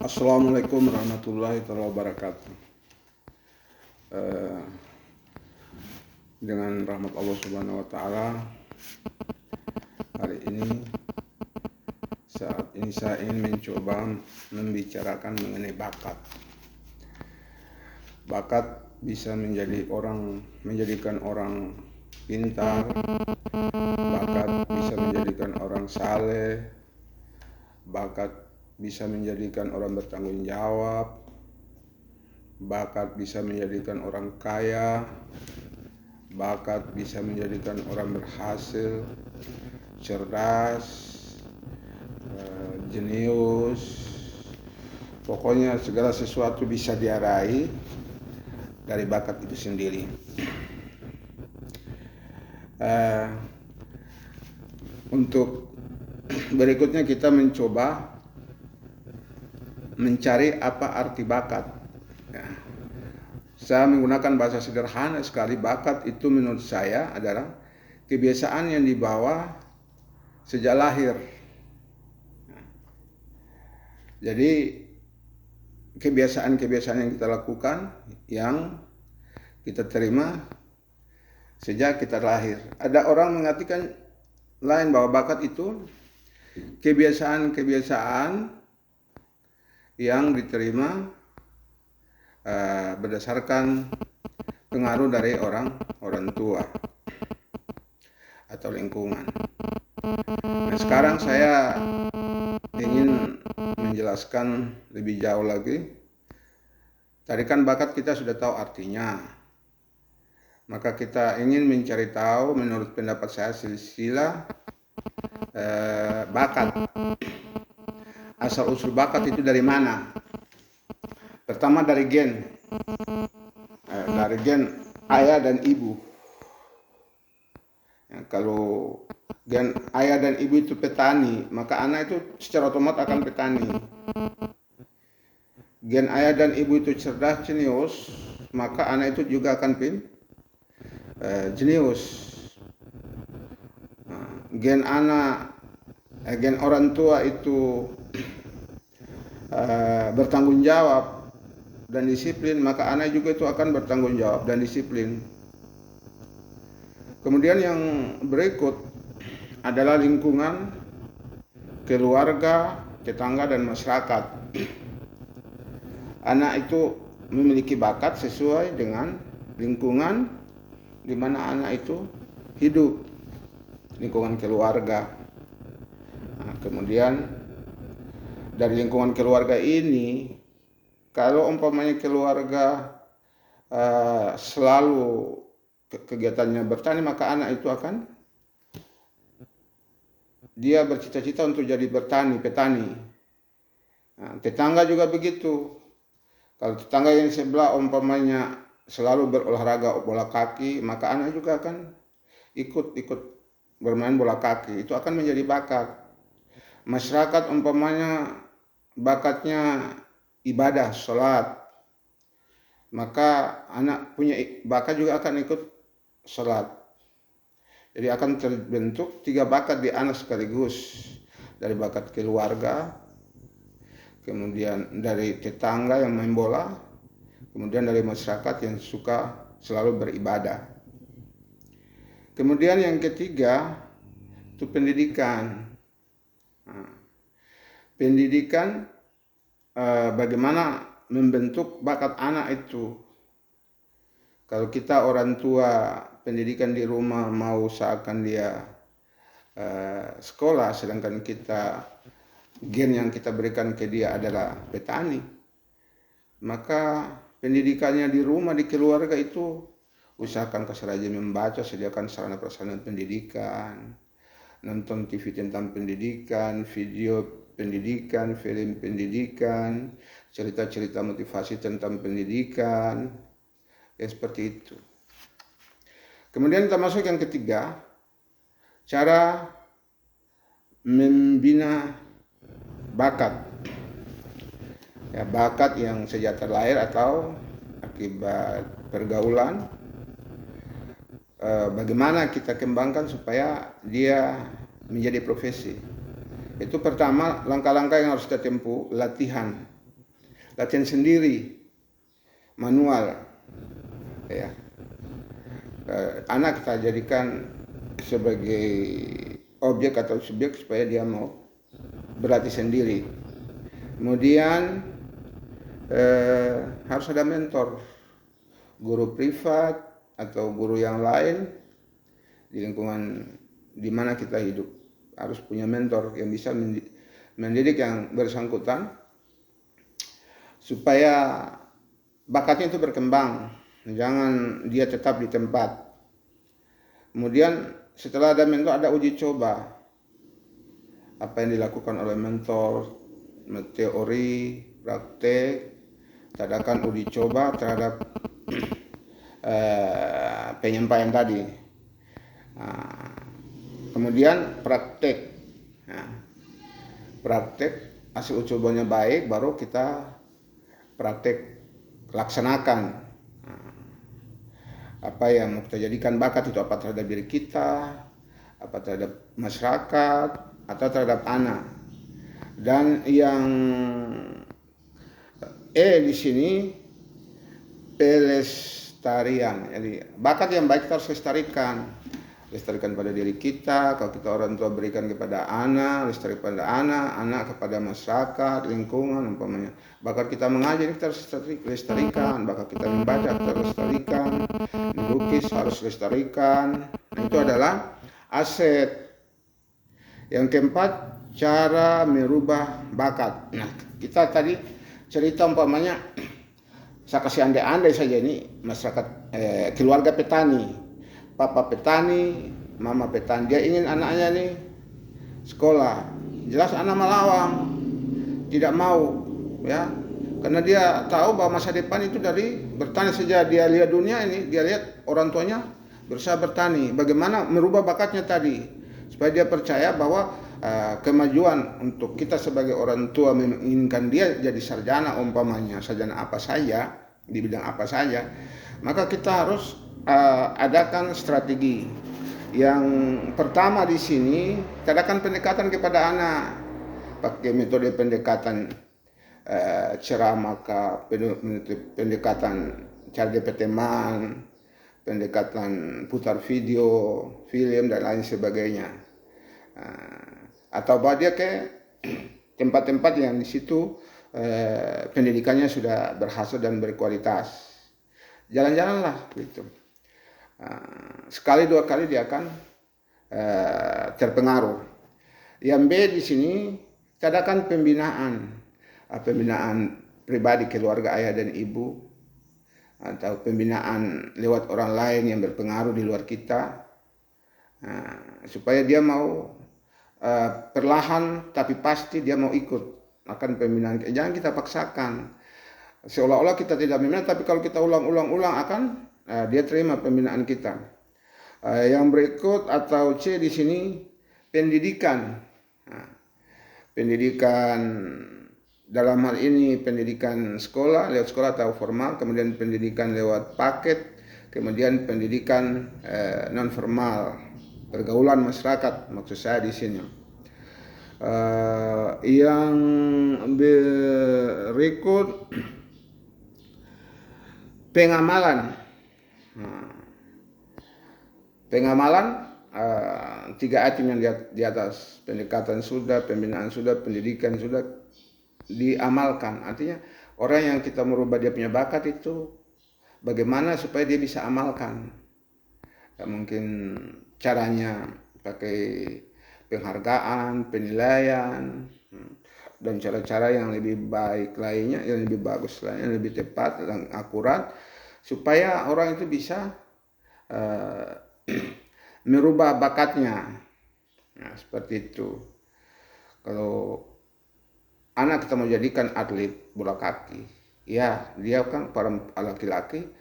Assalamualaikum warahmatullahi wabarakatuh. Eh, dengan rahmat Allah Subhanahu wa taala, hari ini saat ini saya ingin mencoba membicarakan mengenai bakat. Bakat bisa menjadikan orang pintar, bakat bisa menjadikan orang saleh, bakat bisa menjadikan orang bertanggung jawab, bakat bisa menjadikan orang kaya, bakat bisa menjadikan orang berhasil, cerdas, jenius. Pokoknya segala sesuatu bisa diraih dari bakat itu sendiri. Untuk berikutnya kita mencoba mencari apa arti bakat. Ya. Saya menggunakan bahasa sederhana sekali. Bakat itu menurut saya adalah kebiasaan yang dibawa sejak lahir. Jadi kebiasaan-kebiasaan yang kita lakukan, yang kita terima sejak kita lahir. Ada orang mengatakan lain bahwa bakat itu kebiasaan-kebiasaan yang diterima berdasarkan pengaruh dari orang tua atau lingkungan. Nah, sekarang saya ingin menjelaskan lebih jauh lagi. Tadi kan bakat kita sudah tahu artinya. Maka kita ingin mencari tahu menurut pendapat saya silsilah bakat. Asal-usul bakat itu dari mana? Pertama dari gen ayah dan ibu. Ya, kalau gen ayah dan ibu itu petani, maka anak itu secara otomatis akan petani. Gen ayah dan ibu itu cerdas, jenius, maka anak itu juga akan jenius. Gen orang tua itu bertanggung jawab dan disiplin, maka anak juga itu akan bertanggung jawab dan disiplin. Kemudian yang berikut adalah lingkungan, keluarga, tetangga, dan masyarakat. Anak itu memiliki bakat sesuai dengan lingkungan di mana anak itu hidup, lingkungan keluarga. Nah, kemudian dari lingkungan keluarga ini, kalau umpamanya keluarga selalu kegiatannya bertani, maka anak itu akan dia bercita-cita untuk jadi petani. Nah, tetangga juga begitu. Kalau tetangga yang sebelah umpamanya selalu berolahraga bola kaki, maka anak juga akan ikut bermain bola kaki. Itu akan menjadi bakat. Masyarakat umpamanya bakatnya ibadah, sholat, maka anak punya bakat juga akan ikut sholat. Jadi akan terbentuk 3 bakat di anak sekaligus, dari bakat keluarga, kemudian dari tetangga yang main bola, kemudian dari masyarakat yang suka selalu beribadah. Kemudian yang ketiga itu pendidikan. Pendidikan bagaimana membentuk bakat anak itu. Kalau kita orang tua, pendidikan di rumah mau seakan dia sekolah, sedangkan kita gen yang kita berikan ke dia adalah petani, maka pendidikannya di rumah, di keluarga itu usahakan kasih rajin membaca, sediakan sarana prasarana pendidikan, nonton TV tentang pendidikan, video pendidikan, film pendidikan, cerita-cerita motivasi tentang pendidikan, ya seperti itu. Kemudian termasuk yang ketiga, cara membina bakat. Ya, bakat yang sejak terlahir atau akibat pergaulan, bagaimana kita kembangkan supaya dia menjadi profesi. Itu pertama, langkah-langkah yang harus kita tempuh, latihan. latihan sendiri, manual, ya. Anak kita jadikan sebagai objek atau subjek supaya dia mau berlatih sendiri. Kemudian harus ada mentor, guru privat atau guru yang lain di lingkungan di mana kita hidup. Harus punya mentor yang bisa mendidik yang bersangkutan supaya bakatnya itu berkembang, jangan dia tetap di tempat. Kemudian setelah ada mentor ada uji coba. Apa yang dilakukan oleh mentor, teori, praktek, adakan uji coba terhadap penyampaian tadi. Kemudian praktek. Praktek hasil uji cobanya baik, baru kita praktek laksanakan. Apa yang mau kita jadikan bakat itu, apa terhadap diri kita, apa terhadap masyarakat, atau terhadap anak. Dan yang di sini pelestarian. Jadi bakat yang baik kita harus lestarikan pada diri kita. Kalau kita orang tua berikan kepada anak, lestarikan pada anak kepada masyarakat, lingkungan umpamanya. Bakat kita mengajar kita harus lestarikan, bakat kita membaca kita harus lestarikan, melukis harus lestarikan. Nah, itu adalah aset. Yang keempat, cara merubah bakat. Nah, kita tadi cerita umpamanya, saya kasih andai-andai saja ini masyarakat keluarga petani, papa petani, mama petani, dia ingin anaknya nih sekolah. Jelas anak melawang, tidak mau, ya, karena dia tahu bahwa masa depan itu dari bertani saja. Dia lihat dunia ini, dia lihat orang tuanya berusaha bertani. Bagaimana merubah bakatnya tadi supaya dia percaya bahwa kemajuan untuk kita sebagai orang tua menginginkan dia jadi sarjana umpamanya, sarjana apa saja, di bidang apa saja, maka kita harus adakan strategi. Yang pertama di sini, adakan pendekatan kepada anak, pakai metode pendekatan ceramah, pendekatan cara dia berteman, pendekatan putar video, film dan lain sebagainya. Atau bawa dia ke tempat-tempat yang di situ pendidikannya sudah berhasil dan berkualitas. Jalan-jalanlah gitu. Sekali dua kali dia akan terpengaruh. Yang B di sini adakan pembinaan pribadi, keluarga ayah dan ibu, atau pembinaan lewat orang lain yang berpengaruh di luar kita, supaya dia mau perlahan tapi pasti dia mau ikut akan pembinaan. Jangan kita paksakan seolah-olah kita tidak membina, tapi kalau kita ulang-ulang akan dia terima pembinaan kita. Yang berikut atau C di sini pendidikan. Pendidikan dalam hal ini pendidikan sekolah, lewat sekolah atau formal, kemudian pendidikan lewat paket, kemudian pendidikan non formal, pergaulan masyarakat maksud saya di sini. Yang berikut pengamalan. Pengamalan 3 item yang di atas, pendekatan sudah, pembinaan sudah, pendidikan sudah, diamalkan. Artinya orang yang kita merubah dia punya bakat itu bagaimana supaya dia bisa amalkan. Mungkin caranya pakai penghargaan, penilaian, dan cara-cara yang lebih baik lainnya, yang lebih bagus lainnya, yang lebih tepat dan akurat, supaya orang itu bisa merubah bakatnya. Nah, seperti itu. Kalau anak kita mau jadikan atlet bola kaki, ya dia kan para laki-laki,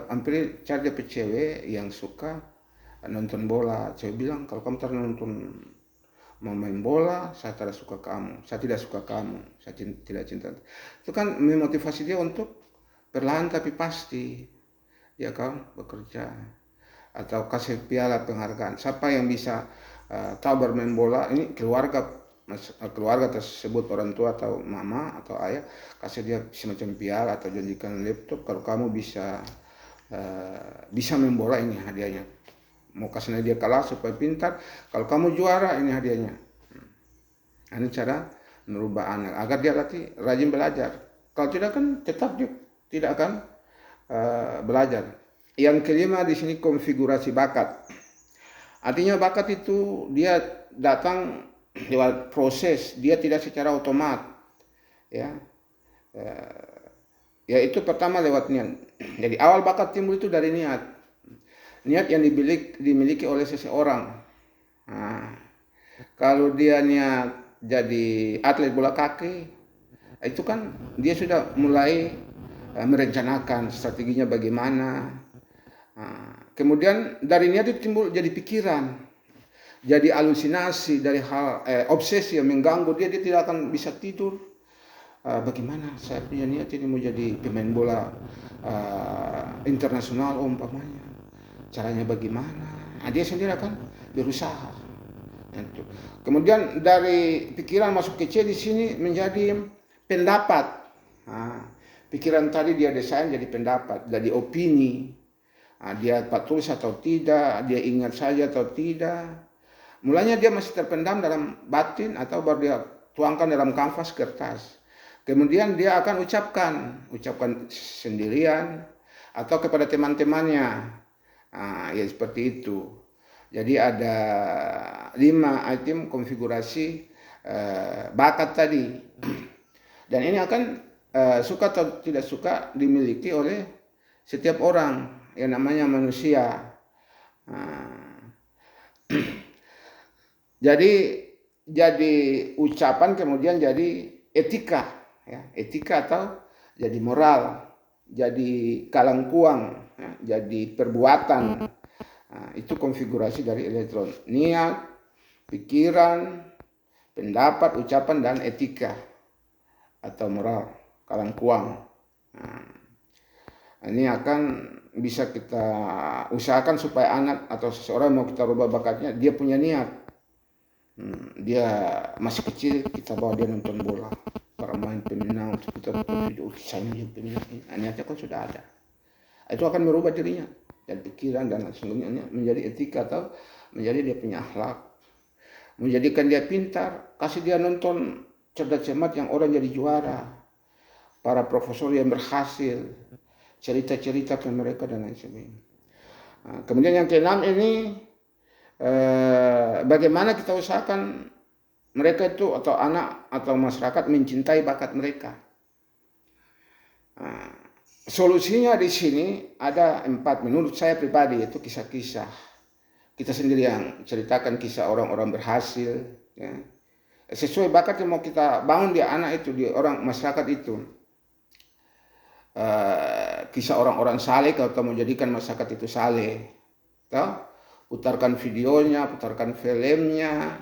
hampir cari dia cewek yang suka nonton bola. Cewek bilang, kalau kamu nonton mau main bola, saya tidak suka kamu, saya tidak suka kamu, saya tidak cinta. Itu kan memotivasi dia untuk perlahan tapi pasti dia kan bekerja, atau kasih piala penghargaan. Siapa yang bisa tahu bermain bola, ini keluarga keluarga tersebut, orang tua atau mama atau ayah, kasih dia semacam piala atau janjikan laptop kalau kamu bisa main bola, ini hadiahnya. Mau kasih dia kalah supaya pintar, kalau kamu juara ini hadiahnya. Ini cara merubah anak agar dia rajin belajar. Kalau tidak kan tetap dia tidak akan belajar. Yang kelima di sini konfigurasi bakat. Artinya bakat itu dia datang lewat proses, dia tidak secara otomat, ya. Yaitu pertama lewat niat. Jadi awal bakat timbul itu dari niat yang dimiliki oleh seseorang. Nah, kalau dia niat jadi atlet bola kaki, itu kan dia sudah mulai merencanakan strateginya bagaimana. Kemudian dari niat itu timbul jadi pikiran, jadi halusinasi dari hal obsesi yang mengganggu dia tidak akan bisa tidur. Bagaimana saya punya niat ini mau jadi pemain bola internasional umpamanya, caranya bagaimana? Dia sendiri akan berusaha. Kemudian dari pikiran masuk ke C di sini menjadi pendapat. Pikiran tadi dia desain jadi pendapat, jadi opini. Dia tulis atau tidak, dia ingat saja atau tidak. Mulanya dia masih terpendam dalam batin atau baru dia tuangkan dalam kanvas kertas. Kemudian dia akan ucapkan sendirian atau kepada teman-temannya. Ya seperti itu. Jadi ada 5 item konfigurasi bakat tadi. Dan ini akan suka atau tidak suka dimiliki oleh setiap orang yang namanya manusia. Jadi ucapan kemudian jadi etika, ya, etika atau jadi moral, jadi kalangkuang, ya, jadi perbuatan. Itu konfigurasi dari elektron: niat, pikiran, pendapat, ucapan, dan etika atau moral, kalangkuang. Ini akan bisa kita usahakan supaya anak atau seseorang mau kita rubah bakatnya, dia punya niat. Dia masih kecil, kita bawa dia nonton bola, para main peminat, kita video kisahnya peminat ini, niatnya kan sudah ada. Itu akan merubah dirinya dan pikiran dan sebagainya menjadi etika atau menjadi dia punya akhlak, menjadikan dia pintar. Kasih dia nonton cerdas cermat yang orang jadi juara, para profesor yang berhasil, cerita-cerita ke mereka dan lain sebagainya. Kemudian yang keenam ini bagaimana kita usahakan mereka itu atau anak atau masyarakat mencintai bakat mereka. Solusinya di sini ada 4 menurut saya pribadi, yaitu kisah-kisah. Kita sendiri yang ceritakan kisah orang-orang berhasil, ya. Sesuai bakat yang mau kita bangun di anak itu, di orang masyarakat itu. Kisah orang-orang saleh kalau kita mau jadikan masyarakat itu saleh. Putarkan videonya, putarkan filmnya,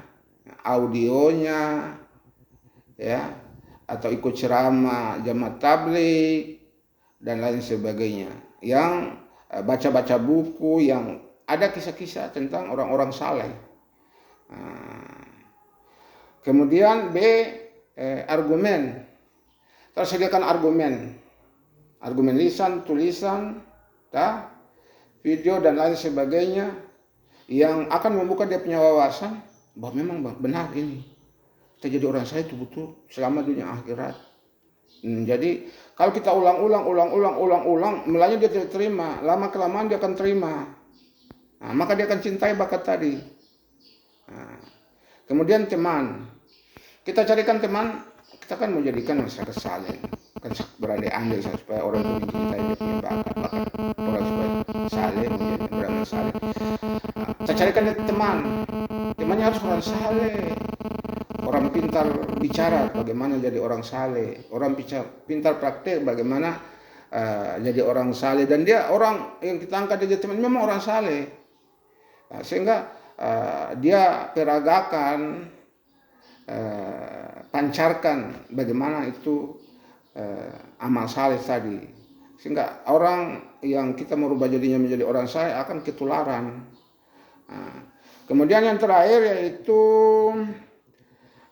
audionya, ya, atau ikut ceramah jamaah tabligh dan lain sebagainya. Yang baca-baca buku yang ada kisah-kisah tentang orang-orang saleh. Kemudian B, argumen. Tersediakan argumen lisan, tulisan, video dan lain sebagainya yang akan membuka dia punya wawasan bahwa memang benar ini kita jadi orang saleh itu betul selama dunia akhirat. Jadi kalau kita ulang-ulang, mulanya dia tidak terima, lama kelamaan dia akan terima. Maka dia akan cintai bakat tadi. Kemudian teman, kita carikan teman, kita kan menjadikan masyarakat saleh, kan berandai-andai supaya orang itu mencintai dia punya bakat orang supaya saleh, menjadi beramal saleh. Kita carikan dia temannya harus orang saleh, orang pintar bicara bagaimana jadi orang saleh, orang pintar praktek bagaimana jadi orang saleh, dan dia orang yang kita angkat jadi teman memang orang saleh, sehingga dia peragakan, pancarkan bagaimana itu amal saleh tadi, sehingga orang yang kita merubah jadinya menjadi orang saleh akan ketularan. Kemudian yang terakhir yaitu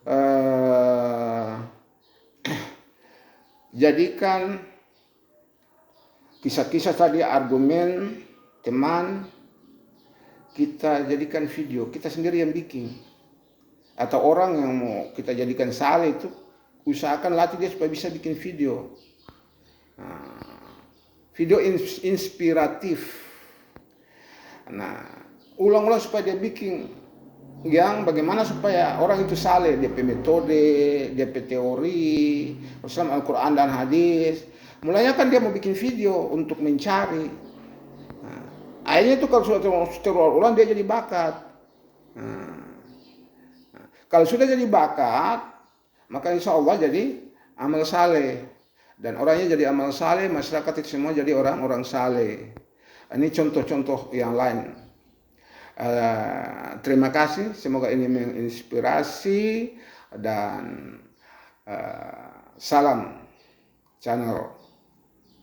eh, jadikan kisah-kisah tadi, argumen teman, kita jadikan video, kita sendiri yang bikin. Atau orang yang mau kita jadikan saleh itu, usahakan latih dia supaya bisa bikin video. Video inspiratif. Nah, ulang-ulang supaya dia bikin yang bagaimana supaya orang itu saleh, dia punya metode, dia punya teori, bersama Al-Quran dan hadis. Mulanya kan dia mau bikin video untuk mencari. Nah, akhirnya itu kalau sudah terulang dia jadi bakat. Nah, kalau sudah jadi bakat, maka insya Allah jadi amal saleh. Dan orangnya jadi amal saleh, masyarakat itu semua jadi orang-orang saleh. Ini contoh-contoh yang lain. Terima kasih, semoga ini menginspirasi, dan salam channel.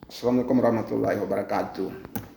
Assalamualaikum warahmatullahi wabarakatuh.